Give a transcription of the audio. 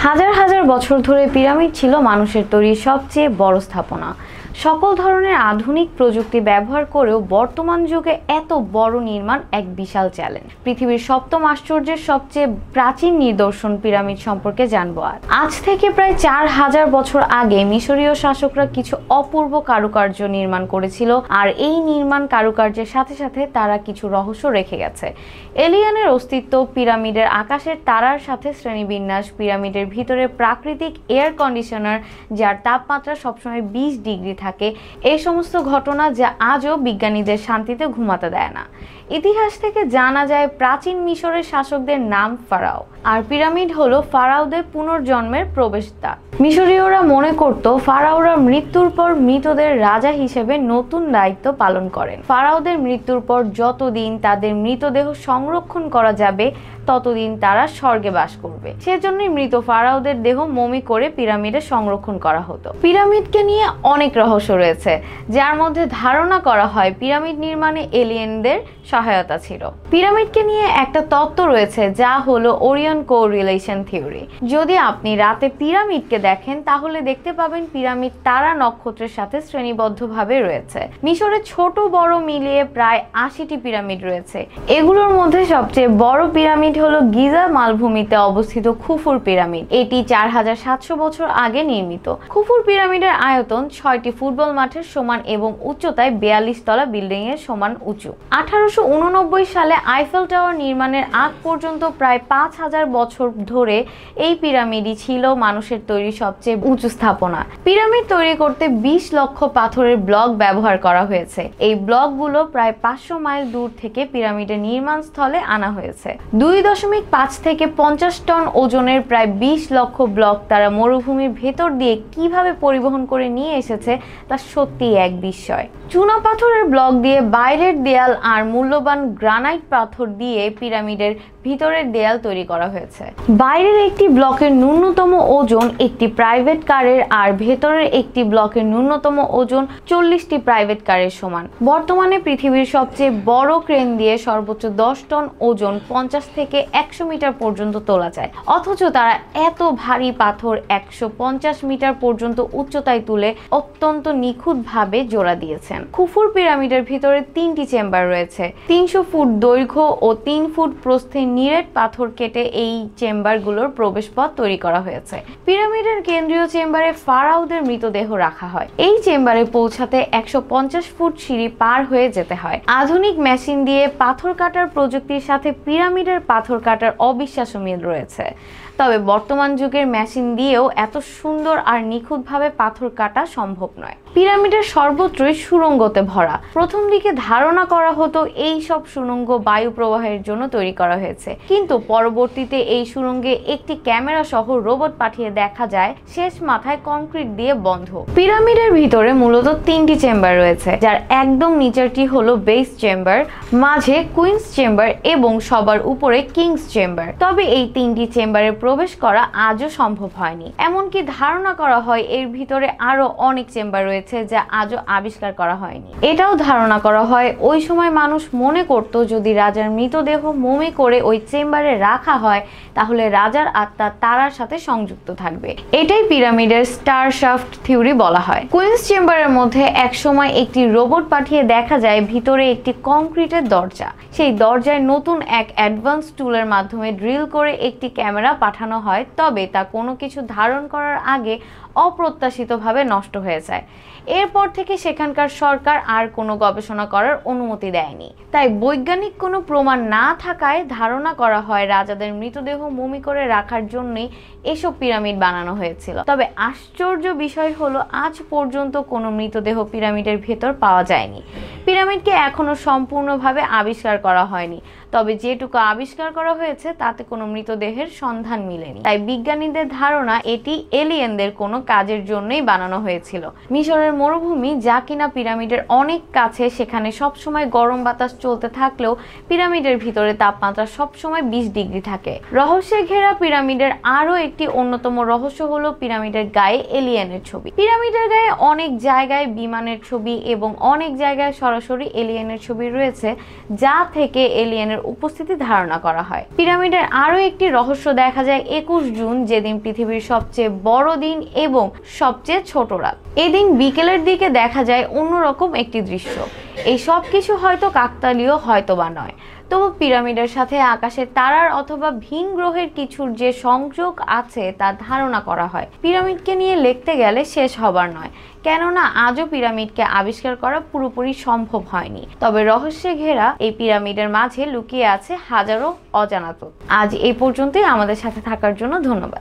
হাজার হাজার বছর ধরে পিরামিড ছিল মানুষের তৈরি সবচেয়ে বড় স্থাপনা। সকল ধরনের আধুনিক প্রযুক্তি ব্যবহার করেও বর্তমান যুগে এত বড় নির্মাণ এক বিশাল চ্যালেঞ্জ। পৃথিবীর সপ্তম আশ্চর্যের সবচেয়ে প্রাচীন নিদর্শন পিরামিড সম্পর্কে জানবো। আজ থেকে প্রায় 4000 বছর আগে মিশরীয় শাসকরা কিছু অপূর্ব কারুকার্য নির্মাণ করেছিল, আর এই নির্মাণ কারুকার্যের সাথে সাথে তারা কিছু রহস্য রেখে গেছে। এলিয়েনের অস্তিত্ব, পিরামিডের আকাশের তারার সাথে শ্রেণীবিন্যাস, পিরামিডের ভিতরে প্রাকৃতিক এয়ার কন্ডিশনার যার তাপমাত্রা সবসময় 20 ডিগ্রি থাকে, এই সমস্ত ঘটনা যা আজও বিজ্ঞানীদের শান্তিতে ঘুমাতে দেয় না। ইতিহাস থেকে জানা যায় প্রাচীন মিশরের শাসকদের নাম ফারাও, আর পিরামিড হলো ফারাওদের পুনর্জন্মের প্রবেশদ্বার। মিশরীয়রা মনে করত ফারাওরা মৃত্যুর পর মৃতদের রাজা হিসেবে নতুন দায়িত্ব পালন করেন। ফারাওদের মৃত্যুর পর যতদিন তাদের মৃতদেহ সংরক্ষণ করা যাবে ততদিন তারা স্বর্গে বাস করবে। সেজন্যই মৃত ফারাওদের দেহ মমি করে পিরামিডে সংরক্ষণ করা হতো। পিরামিডকে নিয়ে অনেক রহস্য রয়েছে, যার মধ্যে ধারণা করা হয় পিরামিড নির্মাণে এলিয়েনদের সহায়তা ছিল। পিরামিডকে নিয়ে একটা তত্ত্ব রয়েছে যা হলো ওরিয়ন কোরিলেশন থিওরি। যদি আপনি রাতে পিরামিডকে দেখেন তাহলে দেখতে পাবেন পিরামিড তারা নক্ষত্রের সাথে শ্রেণীবদ্ধভাবে রয়েছে। মিশরে ছোট বড় মিলিয়ে প্রায় 80টি পিরামিড রয়েছে। এগুলোর মধ্যে সবচেয়ে বড় পিরামিড হলো গিজা মালভূমিতে অবস্থিত খুফুর পিরামিড। এটি 4700 বছর আগে নির্মিত। খুফুর পিরামিডের আয়তন 6টি ফুটবল মাঠের সমান এবং উচ্চতায় 42 তলা বিল্ডিং এর সমান উঁচু। 1889 সালে আইফেল টাওয়ার নির্মাণের আগ পর্যন্ত প্রায় 5000 বছর ধরে এই পিরামিডই ছিল মানুষের তৈরি সবচেয়ে উঁচু স্থাপনা। পিরামিড তৈরি করতে 20 লক্ষ পাথরের ব্লক ব্যবহার করা হয়েছে। এই ব্লকগুলো প্রায় 500 মাইল দূর থেকে পিরামিডের নির্মাণ স্থলে আনা হয়েছে। 2.5 থেকে 50 টন ওজনের প্রায় 20 লক্ষ ব্লক তারা মরুভূমির ভেতর দিয়ে কিভাবে পরিবহন করে নিয়ে এসেছে তা সত্যিই এক বিস্ময়। চুনা পাথরের ব্লক দিয়ে বাইরের দেয়াল আর মূল্যবান গ্রানাইট পাথর দিয়ে পিরামিডের ভিতরের দেয়াল তৈরি করা হয়েছে। বাইরের একটি ব্লকের ন্যূনতম ওজন একটি প্রাইভেট কারের আর ভেতরের একটি ব্লকের ন্যূনতম ওজন 40টি প্রাইভেট কারের সমান। বর্তমানে পৃথিবীর সবচেয়ে বড় ক্রেন দিয়ে সর্বোচ্চ 10 টন ওজন 50 থেকে 100 মিটার পর্যন্ত তোলা যায়, অথচ তারা এত ভারী পাথর 150 মিটার পর্যন্ত উচ্চতায় তুলে অত্যন্ত নিখুঁতভাবে জোড়া দিয়েছেন। খুফুর পিরামিডের ভিতরে 3টি চেম্বার রয়েছে। 300 ফুট দৈর্ঘ্য ও 3 ফুট প্রস্থে নিরেট পাথর কেটে এই চেম্বারগুলোর প্রবেশপথ তৈরি করা হয়েছে। পিরামিডের কেন্দ্রীয় চেম্বারে ফারাওদের মৃতদেহ রাখা হয়। এই চেম্বারে পৌঁছাতে 150 ফুট সিঁড়ি পার হয়ে যেতে হয়। আধুনিক মেশিন দিয়ে পাথর কাটার প্রযুক্তির সাথে পিরামিডের পাথর কাটার অবিশ্বাস্য মিল রয়েছে। তবে বর্তমান যুগের মেশিন দিয়েও এত সুন্দর আর নিখুঁতভাবে পাথর কাটা সম্ভব নয়। পিরামিডের সর্বত্রই সুড়ঙ্গতে ভরা। প্রথম দিকে ধারণা করা হতো এই সব সুড়ঙ্গ বায়ু প্রবাহের জন্য তৈরি করা হয়েছে, কিন্তু পরবর্তীতে এই সুড়ঙ্গে একটি ক্যামেরা সহ রোবট পাঠিয়ে দেখা যায় শেষ মাথায় কংক্রিট দিয়ে বন্ধ। পিরামিডের ভিতরে মূলত 3টি চেম্বার রয়েছে, যার একদম নিচেরটি হলো বেস চেম্বার, মাঝে কুইন্স চেম্বার এবং সবার উপরে কিংস চেম্বার। তবে এই 3টি চেম্বারের প্রবেশ করা আজও সম্ভব হয়নি। এমনকি ধারণা করা হয় এর ভিতরে আরো অনেক চেম্বার রয়েছে যা আজও আবিষ্কার করা হয়নি। এটাও ধারণা করা হয় ওই সময় মানুষ মনে করত যদি রাজার মৃতদেহ মমি করে ওই চেম্বারে রাখা হয় তাহলে রাজার আত্মা তারার সাথে সংযুক্ত থাকবে। এটাই পিরামিডের স্টার শাফট থিওরি বলা হয়। কুইন্স চেম্বারের মধ্যে একসময় একটি রোবট পাঠিয়ে দেখা যায় ভিতরে একটি কংক্রিটের দরজা। সেই দরজায় নতুন এক অ্যাডভান্স টুলের মাধ্যমে ড্রিল করে একটি ক্যামেরা পাঠানো হয়, তবে তা কোনো কিছু ধারণ করার আগে অপ্রত্যাশিতভাবে নষ্ট হয়ে যায়। এরপর থেকে সেখানকার সরকার আর কোনো গবেষণা করার অনুমতি দেয়নি। তাই বৈজ্ঞানিক কোনো প্রমাণ না থাকায় ধারণা করা হয় রাজাদের মৃতদেহ মমি করে রাখার জন্যই এসব পিরামিড বানানো হয়েছিল। তবে আশ্চর্য বিষয় হলো আজ পর্যন্ত কোনো মৃতদেহ পিরামিডের ভেতর পাওয়া যায়নি। পিরামিডকে এখনো সম্পূর্ণভাবে আবিষ্কার করা হয়নি, তবে যেটুকু আবিষ্কার করা হয়েছে তাতে কোনো মৃতদেহের সন্ধান মিলেনি। তাই বিজ্ঞানীদের ধারণা এটি এলিয়েনদের কোনো কাজের জন্যই বানানো হয়েছিল। মিশরের মরুভূমি যা কিনা পিরামিডের অনেক কাছে, সেখানে সবসময় গরম বাতাস চলতে থাকলেও পিরামিডের ভিতরে তাপমাত্রা সবসময় 20 ডিগ্রি থাকে। রহস্যে ঘেরা পিরামিডের আরো একটি অন্যতম রহস্য হলো পিরামিডের গায়ে এলিয়েনের ছবি। পিরামিডের গায়ে অনেক জায়গায় বিমানের ছবি এবং অনেক জায়গায় সরাসরি এলিয়েনের ছবি রয়েছে, যা থেকে এলিয়েনের উপস্থিতি ধারণা করা হয়। পিরামিডের আরও একটি রহস্য দেখা যায় 21 জুন, যেদিন পৃথিবীর সবচেয়ে বড় দিন এবং সবচেয়ে ছোট রাত। এদিন বিকেলের দিকে দেখা যায় অন্যরকম একটি দৃশ্য। এই সব কিছু হয়তো কাকতালীয়, হয়তো বা নয়, তবু পিরামিডের সাথে আকাশের তারার অথবা ভিন গ্রহের কিছুর যে সংযোগ আছে তা ধারণা করা হয়। পিরামিডকে নিয়ে লিখতে গেলে শেষ হবার নয়, কেননা আজও পিরামিডকে আবিষ্কার করা পুরোপুরি সম্ভব হয়নি। তবে রহস্যে ঘেরা এই পিরামিডের মাঝে লুকিয়ে আছে হাজারো অজানা তথ্য। আজ এই পর্যন্তই। আমাদের সাথে থাকার জন্য ধন্যবাদ।